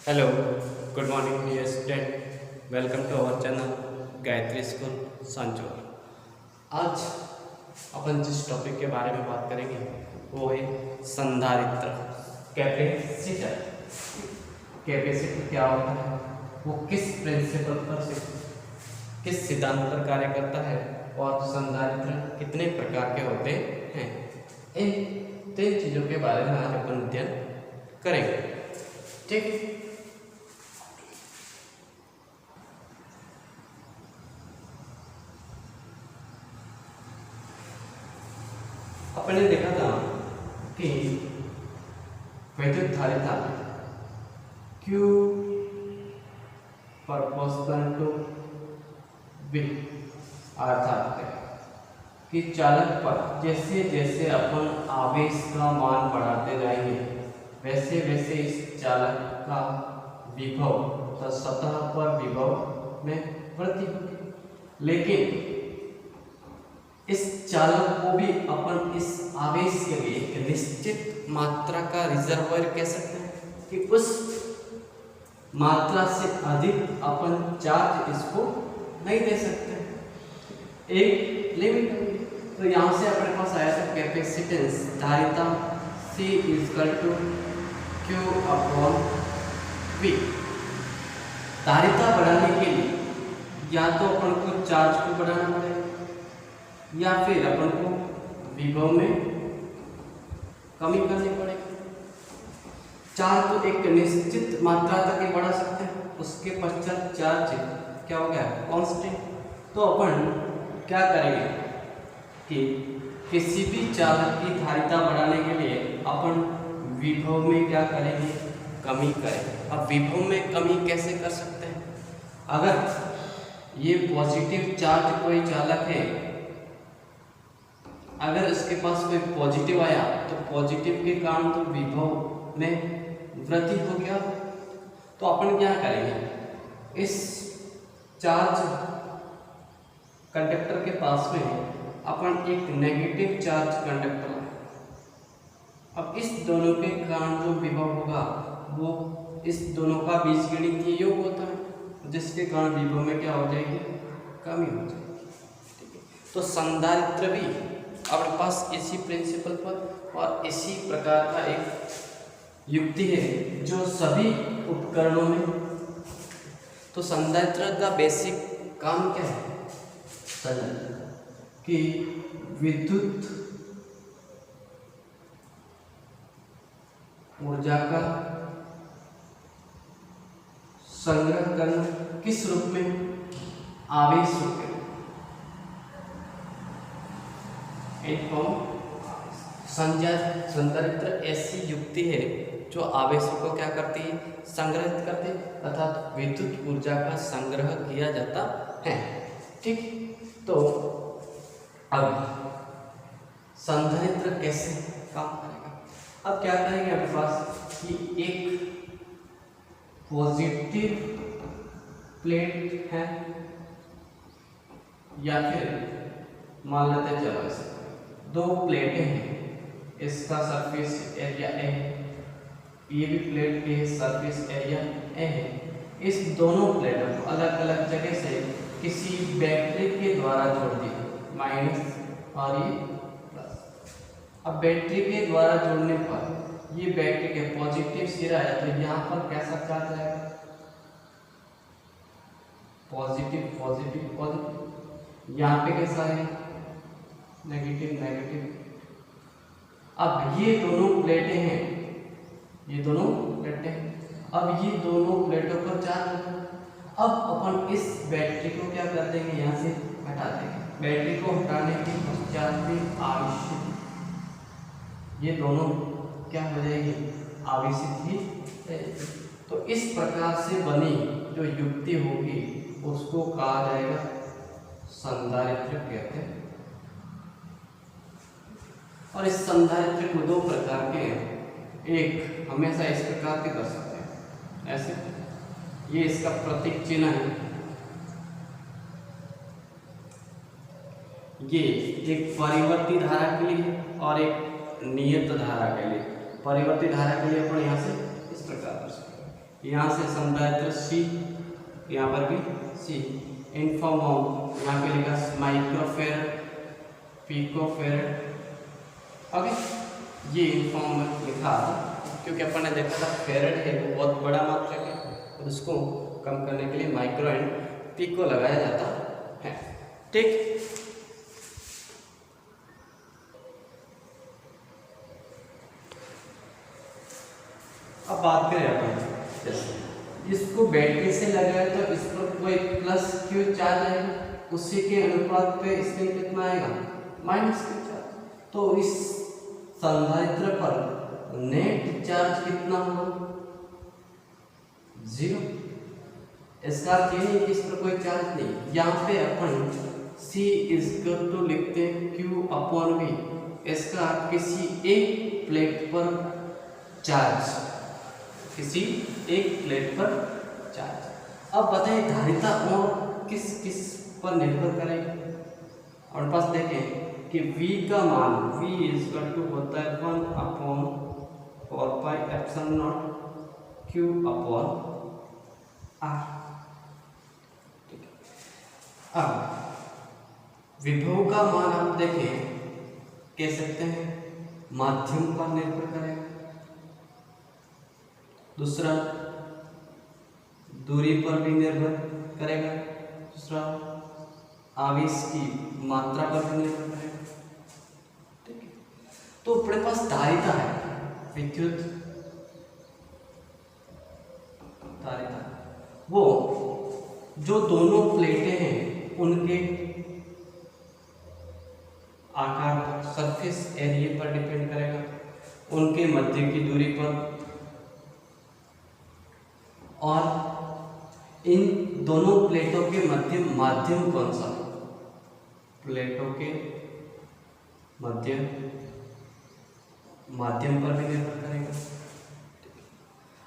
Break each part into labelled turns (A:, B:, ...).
A: Hello, good morning dear student. Welcome to our channel Gayatri school Sanchore. आज अपन जिस topic के बारे में बात करेंगे वो है संधारित्र, कैपेसिटर। कैपेसिटर क्या होता है, वो किस प्रिंसिपल पर से किस सिद्धांत पर कार्य करता है और संधारित्र कितने प्रकार के होते हैं, इन तीन चीज़ों के बारे में आज अपन अध्ययन करेंगे। ठीक, अपने देखा था कि विद्युत धारिता Q प्रोपोर्शनल टू V, अर्थात कि चालक पर जैसे जैसे अपन आवेश का मान बढ़ाते जाएंगे वैसे वैसे इस चालक का विभव तो सतह पर विभव में वृद्धि होगी। लेकिन इस चालक को भी अपन इस आवेश के लिए एक निश्चित मात्रा का रिजर्वायर कह सकते हैं कि उस मात्रा से अधिक अपन चार्ज इसको नहीं दे सकते, एक लिमिट होगी। तो यहाँ से अपने पास आया था कैपेसिटेंस धारिता C = Q/V। धारिता बढ़ाने के लिए या तो अपन को चार्ज को बढ़ाना पड़ेगा या फिर अपन को विभव में कमी करनी पड़ेगी। चार्ज तो एक निश्चित मात्रा तक ही बढ़ा सकते हैं, उसके पश्चात चार्ज क्या हो गया, कांस्टेंट। तो अपन क्या करेंगे कि किसी भी चालक की धारिता बढ़ाने के लिए अपन विभव में क्या करेंगे, कमी करेंगे। अब विभव में कमी कैसे कर सकते हैं, अगर ये पॉजिटिव चार्ज कोई चालक है, अगर इसके पास कोई पॉजिटिव आया तो पॉजिटिव के कारण तो विभव में वृद्धि हो गया। तो अपन क्या करेंगे, इस चार्ज कंडक्टर के पास में अपन एक नेगेटिव चार्ज कंडक्टर, अब इस दोनों के कारण जो विभव होगा वो इस दोनों का बीजगणितीय योग होता है, जिसके कारण विभव में क्या हो जाएगी, कमी हो जाएगी। ठीक है, तो संधारित्र भी अपने पास इसी प्रिंसिपल पर और इसी प्रकार का एक युक्ति है जो सभी उपकरणों में। तो संधारित्र का बेसिक काम क्या है, कि विद्युत ऊर्जा का संग्रह करना, किस रूप में, आवेश रूप में। संधारित्र ऐसी युक्ति है जो आवेशों को क्या करती है, संग्रहित करती है, अर्थात विद्युत ऊर्जा का संग्रह किया जाता है। ठीक, तो अब संधारित्र कैसे काम करेगा, अब क्या करेंगे, अपने पास कि एक पॉजिटिव प्लेट है या फिर मान लेते हैं, चलो ऐसे दो प्लेटें हैं, इसका सरफेस एरिया ए है, ये भी प्लेट के सरफेस एरिया ए है। इस दोनों प्लेटों को अलग अलग जगह से किसी बैटरी के द्वारा जोड़ दिया, माइनस और ये प्लस। अब बैटरी के द्वारा जोड़ने पर ये बैटरी के पॉजिटिव सिरा है, तो यहाँ पर कैसा चार्ज आएगा, पॉजिटिव पॉजिटिव पॉजिटिव। यहाँ पे कैसा है, नेगेटिव नेगेटिव। अब ये दोनों प्लेटें हैं, ये दोनों प्लेटें हैं, अब ये दोनों प्लेटों पर चार्ज होगा। अब अपन इस बैटरी को क्या कर देंगे, यहाँ से हटा देंगे। बैटरी को हटाने के पश्चात भी आवेशित, ये दोनों क्या हो जाएगी, आवेशित ही रहेगी। तो इस प्रकार से बनी जो युक्ति होगी उसको कहा जाएगा संधारित्र कहते हैं। और इस संधारित्र को दो प्रकार के हैं, एक हमेशा इस प्रकार के कर सकते हैं, ऐसे, ये इसका प्रतीक चिन्ह है, ये एक परिवर्ती धारा के लिए और एक नियत धारा के लिए। परिवर्ती धारा के लिए अपन यहाँ से इस प्रकार कर सकते हैं, यहाँ से संधारित्र C, यहाँ पर भी C, इन फॉर्म ऑफ यहाँ पे लिखा माइक्रोफेरेड, पिकोफेरेड। ओके, ये इन फॉर्म में लिखा क्योंकि अपन ने देखा था फेरेड है वो बहुत बड़ा मात्रक है और उसको कम करने के लिए माइक्रो एंड पिको लगाया जाता है। ठीक, अब बात करें अपन जैसे इसको बैटरी से लगाए तो इस पर कोई प्लस क्यू चार्ज आएगा, उसी के अनुपात पे इसमें कितना आएगा माइनस क्यू चार्ज। तो इस संधारित्र पर नेट चार्ज कितना होगा 0। इसका अर्थ ये नहीं कि इस पर कोई चार्ज नहीं, यहाँ पे अपन C इक्वल टू लिखते हैं Q/V। इसका अर्थ किसी एक प्लेट पर चार्ज, किसी एक प्लेट पर चार्ज। अब बताइए धारिता और किस किस पर निर्भर करेगी। और पास देखें कि V का मान V इक्वल टू होता है 1/4πε0 Q/R। ठीक है, अब विभव का मान आप देखें कह सकते हैं माध्यम पर निर्भर करेगा। दूसरा दूरी पर भी निर्भर करेगा। दूसरा आवेश की मात्रा पर भी निर्भर करेगा। ठीक है, तो अपने पास धारिता है, विद्युत धारिता, वो जो दोनों प्लेटें हैं उनके आकार पर, सरफेस एरिया पर डिपेंड करेगा, उनके मध्य की दूरी पर, और इन दोनों प्लेटों के मध्य माध्यम कौन सा, प्लेटों के मध्य माध्यम पर भी निर्भर करेगा।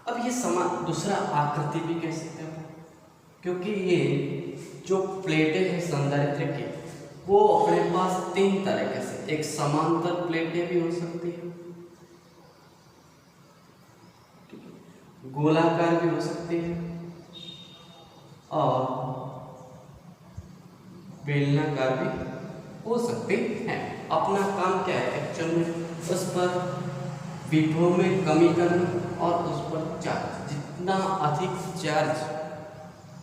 A: अब ये समान दूसरा आकृति भी कह सकते हैं, क्योंकि ये जो प्लेटें हैं संधारित्र की वो अपने पास तीन तरीके से, एक समांतर प्लेटें भी हो सकती है, गोलाकार भी हो सकती है और बेलनाकार भी हो सकती है। अपना काम क्या है एक्चुअल में, उस पर विभव में कमी करना और उस पर चार्ज, जितना अधिक चार्ज,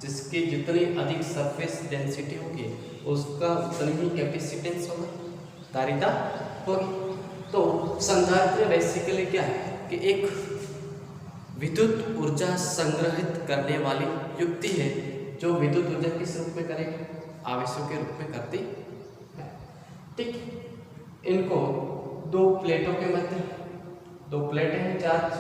A: जिसकी जितनी अधिक सरफेस डेंसिटी होगी उसका उतनी ही कैपेसिटेंस होगा, धारिता होगी। तो संधारित्र बेसिकली क्या है कि एक विद्युत ऊर्जा संग्रहित करने वाली युक्ति है जो विद्युत ऊर्जा किस रूप में करेगी, आवेशों के रूप में करती है। ठीक, इनको दो प्लेटों के मध्य, दो प्लेटें हैं, चार्ज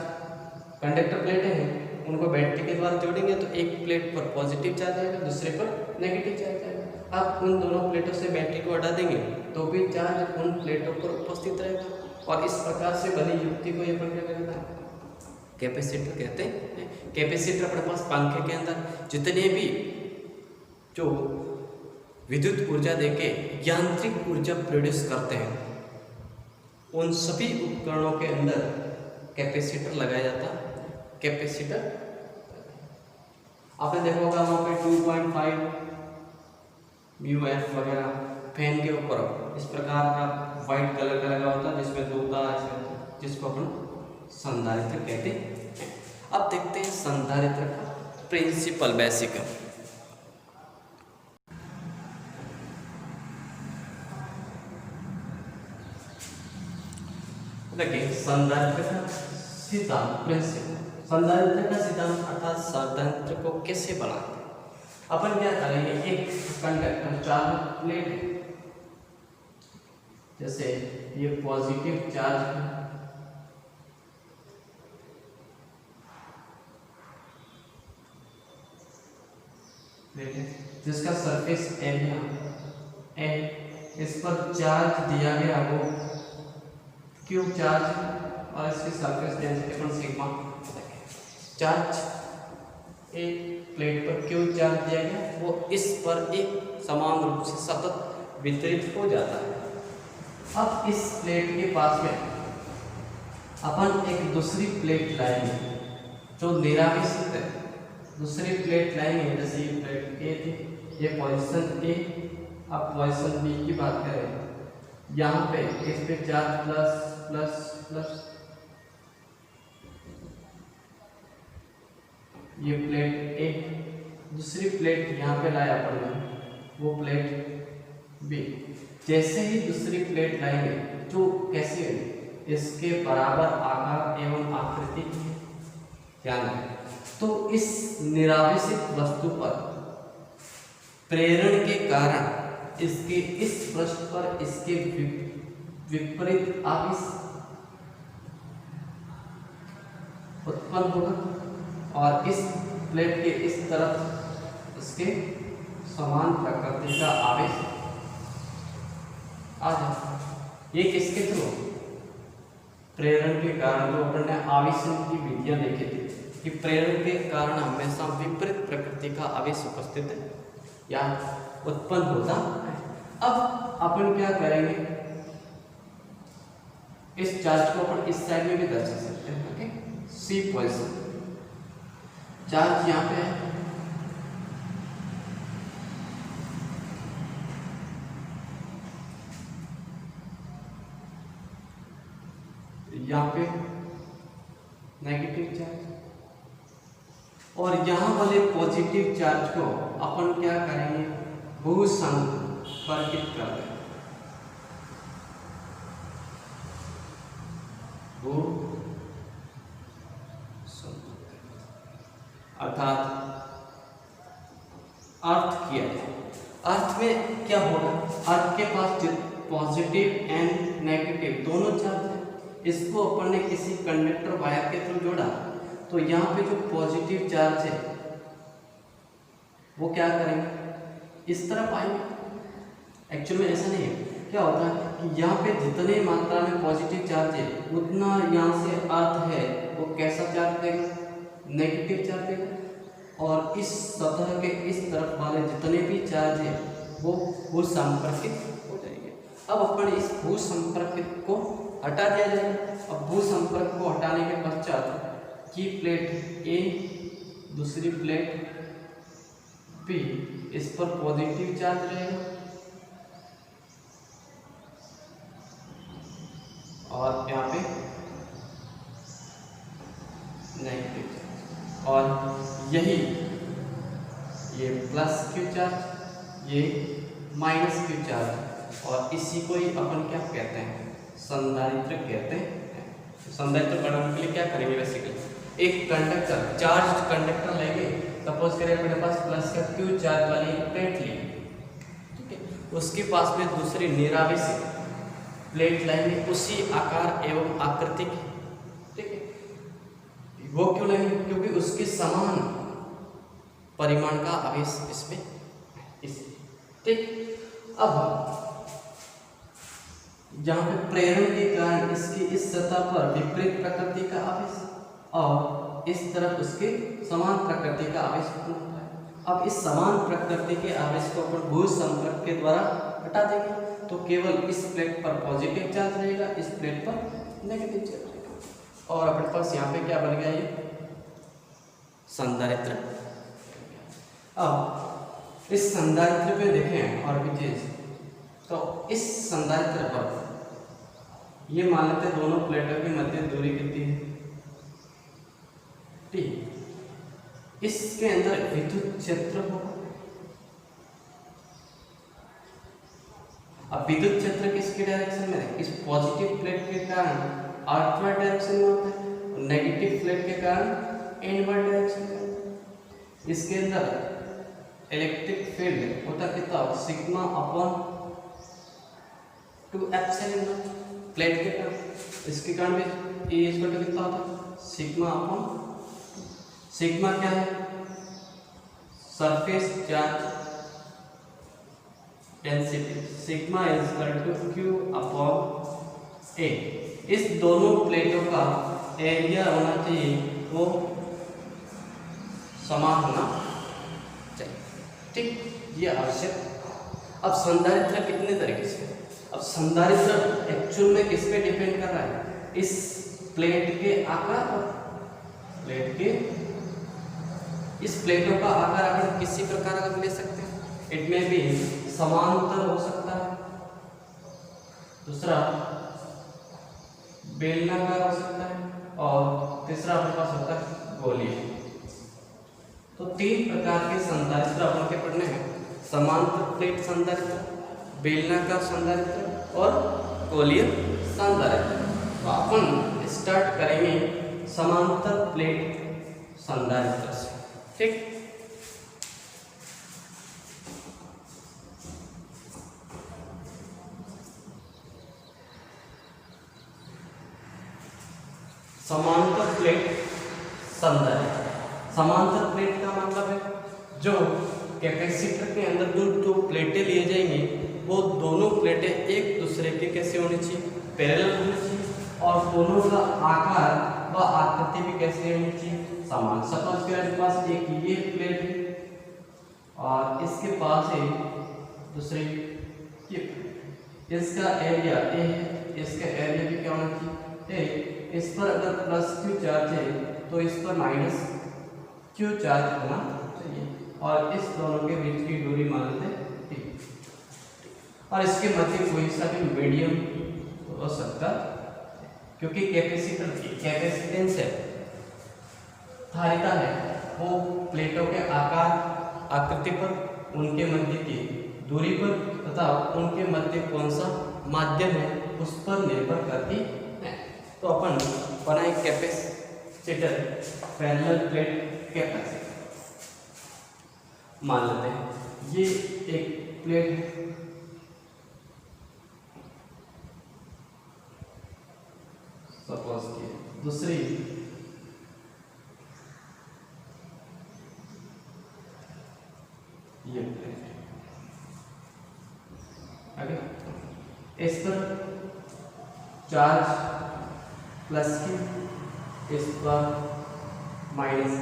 A: कंडक्टर प्लेटें हैं, उनको बैटरी के द्वारा जोड़ेंगे तो एक प्लेट पर पॉजिटिव चार्ज आएगा, दूसरे पर नेगेटिव चार्ज आएगा। अब उन दोनों प्लेटों से बैटरी को हटा देंगे तो भी चार्ज उन प्लेटों पर उपस्थित रहेगा। और इस प्रकार से बनी युक्ति को ये क्या कहता है, कैपेसिटर कहते हैं। कैपेसिटर अपने पास पंखे के अंदर जितने भी जो विद्युत ऊर्जा देके यांत्रिक ऊर्जा प्रोड्यूस करते हैं उन सभी उपकरणों के अंदर कैपेसिटर लगाया जाता है। कैपेसिटर आपने देखा होगा वहाँ पे 2.5 μF वगैरह फैन के ऊपर इस प्रकार का वाइट कलर का लगा होता है जिसमें दो तार ऐसे होते हैं, जिसको अपन संधारित्र कहते हैं। अब देखते हैं संधारित्र का प्रिंसिपल बेसिक। देखिए संधारित्र का सिद्धांत, प्रिंसिपल, संधारित्र का सिद्धांत अर्थात संधारित्र को कैसे बनाते हैं। अपन क्या करेंगे, एक कंडक्टर चार्ज प्लेट है, जैसे ये पॉजिटिव चार्ज है, जिसका सरफेस एरिया है, इस पर चार्ज दिया गया वो क्यू चार्ज और इसकी सरफेस डेंसिटी पर सिग्मा। चार्ज एक प्लेट पर क्यू चार्ज दिया गया वो इस पर एक समान रूप से सतत वितरित हो जाता है। अब इस प्लेट के पास में अपन एक दूसरी प्लेट लाएंगे जो निरावेशित है दूसरी प्लेट लाएंगे, जैसे ये प्लेट ए थी, ये पोजीशन ए। अब पोजीशन बी की बात करें, यहाँ पे इस पे चार्ज प्लस प्लस प्लस, ये प्लेट ए। दूसरी प्लेट यहाँ पे लाया अपन ने, वो प्लेट बी। जैसे ही दूसरी प्लेट लाएंगे जो कैसी है, इसके बराबर आकार एवं आकृति की ध्यान है। तो इस निरावेशित वस्तु पर प्रेरण के कारण इसके इस पृष्ठ पर इसके विपरीत आवेश उत्पन्न होगा और इस प्लेट के इस तरफ इसके समान प्रकृति का आवेश आ जाता। ये किसके थ्रू? प्रेरण के कारण। जो अपन ने आवेशन की विधियां देखी थी कि प्रेरण के कारण हमेशा विपरीत प्रकृति का आवेश उपस्थित है या उत्पन्न होता है। अब अपन क्या करेंगे, इस चार्ज को अपन इस साइड में भी दर्शा सकते हैं। ओके, सी पोजीशन चार्ज यहाँ पे है, यहाँ पे नेगेटिव चार्ज, और यहाँ वाले पॉजिटिव चार्ज को अपन क्या करेंगे, भूसंपर्कित कर देंगे। अर्थात अर्थ किया जाए। अर्थ में क्या होगा, अर्थ के पास पॉजिटिव एंड नेगेटिव दोनों चार्ज है। इसको अपन ने किसी कंडक्टर वायर के थ्रू जोड़ा, तो यहाँ पे जो पॉजिटिव चार्ज है वो क्या करेंगे, इस तरफ आएंगे। एक्चुअल में ऐसा नहीं है, क्या होता है कि यहाँ पे जितने मात्रा में पॉजिटिव चार्ज है उतना यहाँ से अर्थ है वो कैसा चार्ज देगा, नेगेटिव चार्ज देगा। और इस सतह के इस तरफ वाले जितने भी चार्ज है वो भूसंपर्कित हो जाएंगे। अब अपन इस भूसंपर्कित को हटा दिया जाएगा। अब भूसंपर्क को हटाने के पश्चात की प्लेट ए, दूसरी प्लेट बी, इस पर पॉजिटिव चार्ज रहेगा और यहाँ पे नेगेटिव चार्ज, और यही ये प्लस क्यू चार्ज, ये माइनस क्यू चार्ज, और इसी को ही अपन क्या कहते हैं, संधारित्र कहते हैं। संधारित्र बनाने के लिए क्या करेंगे, बेसिकली एक कंडक्टर, चार्ज कंडक्टर लेंगे। सपोज करें मेरे पास प्लस का क्यू चार्ज वाली प्लेट ली, ठीक है, उसके पास में दूसरी निरावेशित प्लेट लाएंगे उसी आकार एवं आकृति की, ठीक है। वो क्यों लेंगे, क्योंकि उसके समान परिमाण का आवेश इसमें इस, ठीक। अब जहाँ पे प्रेरण के कारण इसकी इस सतह पर विपरीत प्रकृति का आवेश और इस तरफ उसके समान प्रकृति का आवेश उत्पन्न होता है। अब इस समान प्रकृति के आवेश को अपन भूसंपर्क के द्वारा हटा देंगे, तो केवल इस प्लेट पर पॉजिटिव चार्ज रहेगा, इस प्लेट पर नेगेटिव चार्ज रहेगा, और अपने पास यहाँ पे क्या बन गया, ये संधारित्र। अब इस संधारित्र पे देखें और भी चीज, तो इस संधारित्र पर ये मान लेते हैं दोनों प्लेटों की मध्य दूरी कितनी है, ठीक। इसके अंदर विद्युत क्षेत्र होगा। अब विद्युत क्षेत्र किसके डायरेक्शन में है, इस पॉजिटिव प्लेट के कारण आउटवर्ड डायरेक्शन में होता है, नेगेटिव प्लेट के कारण इनवर्ड डायरेक्शन में। इसके अंदर इलेक्ट्रिक फील्ड होता कितना, सिग्मा अपॉन 2 एप्सिलॉन प्लेट के कारण, इसके कारण भी ए इक्वल टू कितना होता है, सिग्मा अपॉन, सिग्मा क्या है, surface charge density, sigma is equal to Q upon A. इस दोनों प्लेटों का एरिया होना चाहिए वो समान होना चाहिए, ठीक, ये आवश्यक। अब संधारित्र कितने तरीके से, अब संधारित्र एक्चुअल में किस पे डिपेंड कर रहा है, इस प्लेट के आकार पर, प्लेट के इस प्लेटों का आकार अगर किसी प्रकार का ले सकते हैं, इट में भी समांतर हो सकता है, दूसरा बेलनाकार हो सकता है, और तीसरा अपने पास होता है गोलीय। तो तीन प्रकार के संधारित्र अपन के पढ़ने हैं, समांतर प्लेट संधारित्र, बेलनाकार संधारित्र और गोलीय संधारित्र। तो अपन स्टार्ट करेंगे समांतर प्लेट संधारित्र से, ठीक। समांतर प्लेट संधारित्र, समांतर प्लेट का मतलब है जो कैपेसिटर के अंदर जो प्लेटें लिए जाएंगी वो दोनों प्लेटें एक दूसरे के कैसे होनी चाहिए, पैरेलल होनी चाहिए, और दोनों का आकार व आकृति भी कैसे होनी चाहिए, समान। सपोज मेरे पास एक ये प्लेट है और इसके पास है दूसरी ये, इसका एरिया ए है, इसका एरिया भी क्या होना चाहिए ए। इस पर अगर प्लस क्यू चार्ज है तो इस पर माइनस क्यू चार्ज होना चाहिए, और इस दोनों के बीच की दूरी मान लेते हैं टी, और इसके मध्य कोई सा भी मीडियम हो सकता क्योंकि कैपेसिटर की कैपेसिटेंस है, धारिता है, वो प्लेटों के आकार आकृति पर, उनके मध्य की दूरी पर तथा उनके मध्य कौन सा माध्यम है उस पर निर्भर करती है। तो अपन बनाए कैपेसिटर, पैरेलल प्लेट कैपेसिटर मान लेते हैं। ये एक प्लेट है, सपोज की दूसरी ये प्लेट है, आगे इस पर चार्ज प्लस की, इस पर माइनस,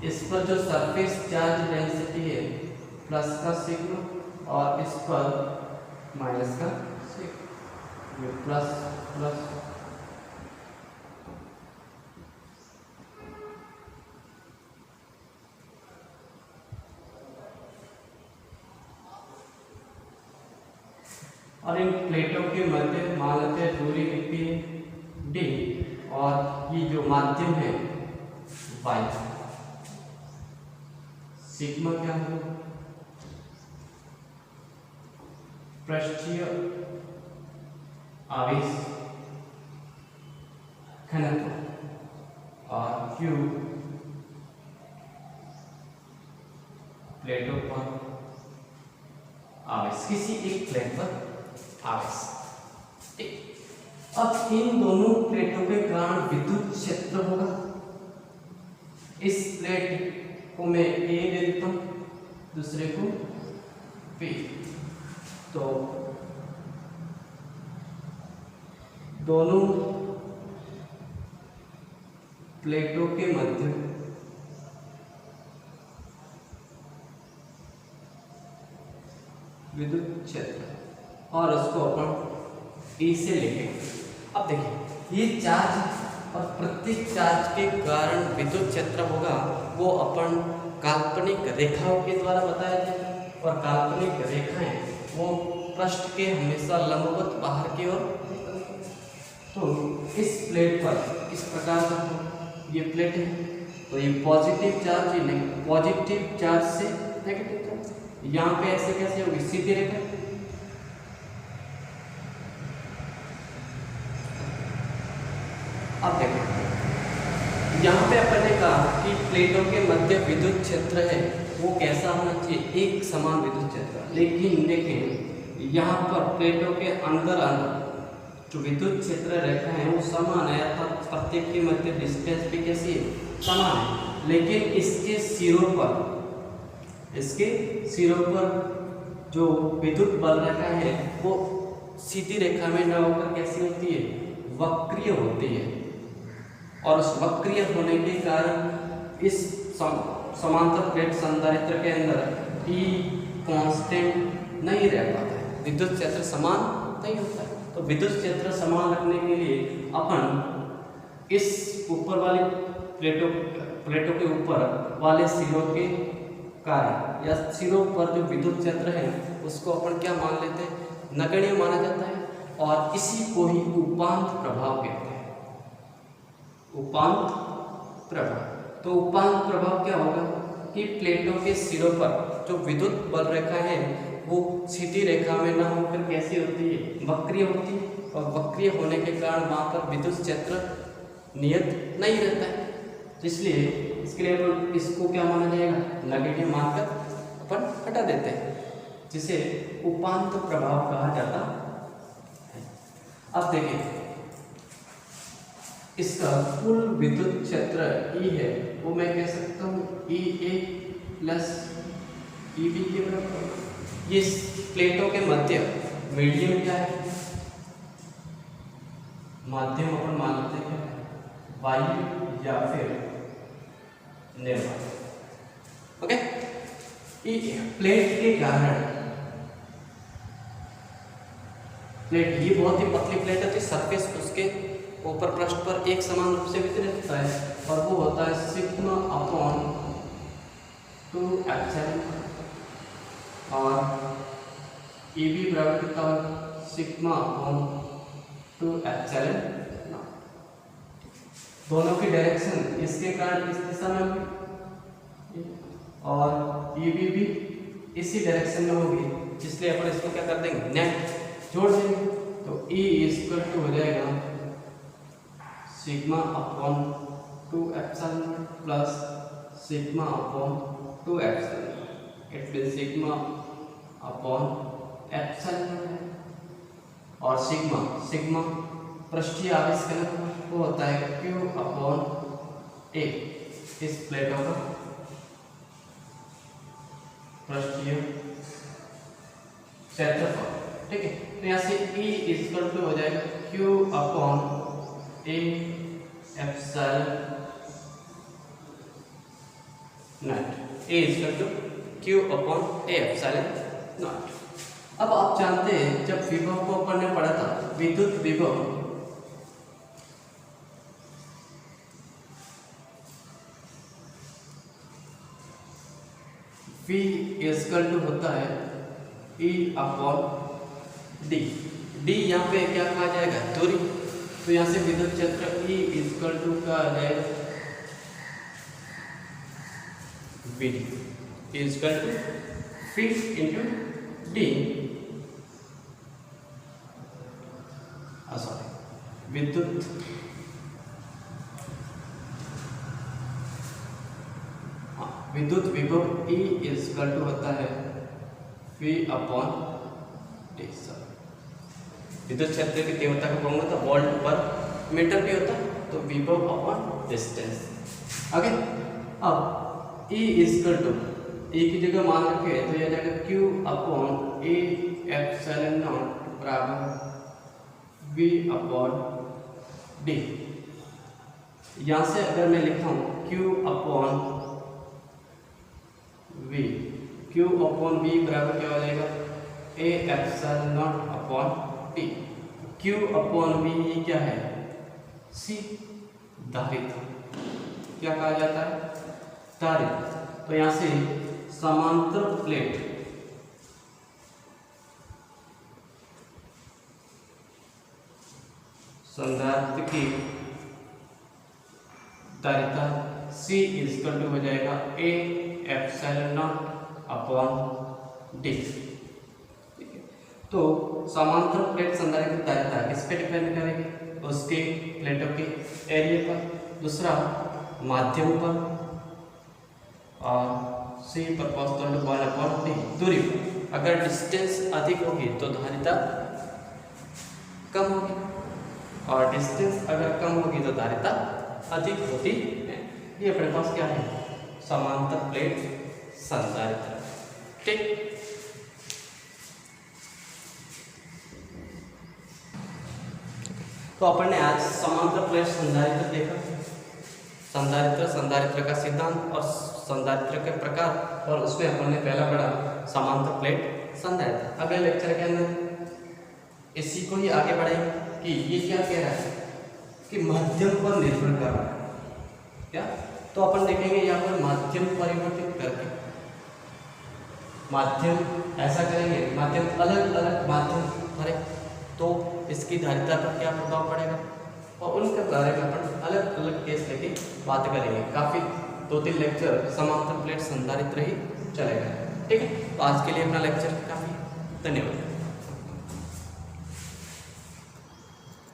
A: इस पर जो सरफेस चार्ज डेंसिटी है प्लस का सिग्मा, और इस पर माइनस का सिग्मा, ये प्लस प्लस और इन प्लेटों के मध्य मान लेते हैं दूरी कितनी है डी, और ये जो माध्यम है वाई, सिग्मा क्या होगा पृष्ठीय आवेश घनत्व, और क्यू प्लेटों पर आवेश, किसी एक प्लेट पर आवेश, ठीक। अब इन दोनों प्लेटों के कारण विद्युत क्षेत्र होगा। इस प्लेट को मैं ए दे देता हूं, दूसरे को बी, तो दोनों प्लेटों के मध्य विद्युत क्षेत्र, और उसको अपन ए से लेंगे। अब देखिए ये चार्ज और प्रत्येक चार्ज के कारण विद्युत क्षेत्र होगा वो अपन काल्पनिक रेखाओं के द्वारा बताया जाएगा, और काल्पनिक रेखाएं वो पृष्ठ के हमेशा लंबवत बाहर की ओर। तो इस प्लेट पर इस प्रकार का ये प्लेट है, तो ये पॉजिटिव चार्ज, ये पॉजिटिव चार्ज से नेगेटिव चार्ज, यहाँ पे ऐसे कैसे होगी सीधी रेखा। अब देखो यहाँ पे अपन ने कहा कि प्लेटों के मध्य विद्युत क्षेत्र है वो कैसा होना चाहिए, एक समान विद्युत क्षेत्र। लेकिन देखें यहाँ पर प्लेटों के अंदर जो विद्युत क्षेत्र रेखा है वो समान है, अर्थात प्रत्येक के मध्य डिस्टेंस भी कैसी है, समान है। लेकिन इसके सिरों पर जो विद्युत बल रेखा है वो सीधी रेखा में न होकर कैसी होती है, वक्रीय होती है, और उस वक्रीय होने के कारण इस समांतर प्लेट संधारित्र के अंदर E कांस्टेंट नहीं रह पाता है, विद्युत क्षेत्र समान नहीं होता है। तो विद्युत क्षेत्र समान रखने के लिए अपन इस ऊपर वाली प्लेटों प्लेटों के ऊपर वाले सिरों के कारण या सिरों पर जो विद्युत क्षेत्र है उसको अपन क्या मान लेते हैं, नगण्य माना जाता है, और इसी को ही उपांत प्रभाव कहते हैं। उपांत प्रभाव। तो उपांत प्रभाव क्या होगा कि प्लेटों के सिरों पर जो विद्युत बल रेखा है वो सीधी रेखा में ना होकर कैसी होती है, वक्रीय होती है, और वक्रीय होने के कारण वहाँ पर विद्युत क्षेत्र नियत नहीं रहता है। इसलिए इसके लिए अपन इसको क्या माना जाएगा, नगण्य मानकर अपन हटा देते हैं, जिसे उपांत प्रभाव कहा जाता है। अब देखिए इसका कुल विद्युत क्षेत्र E है वो मैं कह सकता हूँ EA प्लस EB के बराबर। ये प्लेटों के मध्य मीडियम क्या है, माध्यम अपन मान लेते हैं वायु या फिर निर्वात। ओके, प्लेट के कारण, प्लेट ये बहुत ही पतली प्लेट होती है, सरफेस उसके ऊपर पृष्ठ पर एक समान रूप से वितरित होता है, और वो होता है सिग्मा अपॉन 2 एप्सिलॉन, और EB बराबर कितना होगा, सिग्मा अपॉन 2 एप्सिलॉन। दोनों की डायरेक्शन इसके कारण इस दिशा में होगी और EB भी इसी डायरेक्शन में होगी, इसलिए अपन इसको क्या कर देंगे, नेट जोड़ देंगे। तो E इक्वल टू हो जाएगा sigma upon 2 epsilon plus sigma upon 2 epsilon, it means sigma upon epsilon. और सिग्मा पृष्ठीय आवेश घनत्व वो होता है Q अपॉन A, इस प्लेटों का पृष्ठीय क्षेत्रफल। ठीक है, तो यहाँ से E इक्वल टू हो जाएगा Q upon A epsilon not, A equal to Q upon A epsilon not. अब आप जानते हैं जब विभव को अपन ने पढ़ा था, विद्युत विभव V इक्वल टू होता है E अपॉन D। D यहाँ पे क्या कहा जाएगा, दूरी। तो यहाँ से विद्युत क्षेत्र E इक्वल टू का आ जाएगा VD equal to V into D, sorry विद्युत विद्युत विभव E इक्वल टू होता है V अपॉन D। विद्युत क्षेत्र की तीव्रता को कहूँगा तो वोल्ट पर मीटर भी होता है, तो विभव अपॉन डिस्टेंस। ओके, अब E इक्वल टू E की जगह मान रखे तो यह जाएगा Q upon A epsilon not बराबर V अपॉन D। यहाँ से अगर मैं लिखता हूँ Q upon V, Q upon V बराबर क्या हो जाएगा, A epsilon not upon T। Q upon V ये क्या है, C, धारिता। क्या कहा जाता है, धारिता। तो यहाँ से समांतर प्लेट संधारित्र की धारिता C इक्वल टू हो जाएगा A epsilon not upon D। तो समांतर प्लेट संधारित्र धारिता किस पे डिपेंड करेगी, उसके प्लेटों के एरिया पर, दूसरा माध्यम पर, और C proportional to 1 upon D, दूरी पर। अगर डिस्टेंस अधिक होगी तो धारिता कम होगी, और डिस्टेंस अगर कम होगी तो धारिता अधिक होती है। ये अपने पास क्या है, समांतर प्लेट संधारित्र। ठीक, तो अपन ने आज समांतर प्लेट संधारित्र देखा, संधारित्र का सिद्धांत और संधारित्र के प्रकार, और उसमें अपन ने पहला पढ़ा समांतर प्लेट संधारित्र। अगले लेक्चर के अंदर इसी को ही आगे बढ़ाएंगे कि ये क्या कह रहा है कि माध्यम पर निर्भर कर रहा है, क्या तो अपन देखेंगे यहाँ पर माध्यम परिवर्तित करके, माध्यम ऐसा करेंगे, माध्यम अलग अलग माध्यम भरे तो इसकी धारिता पर क्या प्रभाव पड़ेगा, और उनके बारे में अपन अलग अलग केस लेके बात करेंगे। काफ़ी 2-3 लेक्चर समांतर प्लेट संधारित्र ही चलेगा। ठीक है, तो आज के लिए अपना लेक्चर काफ़ी, धन्यवाद।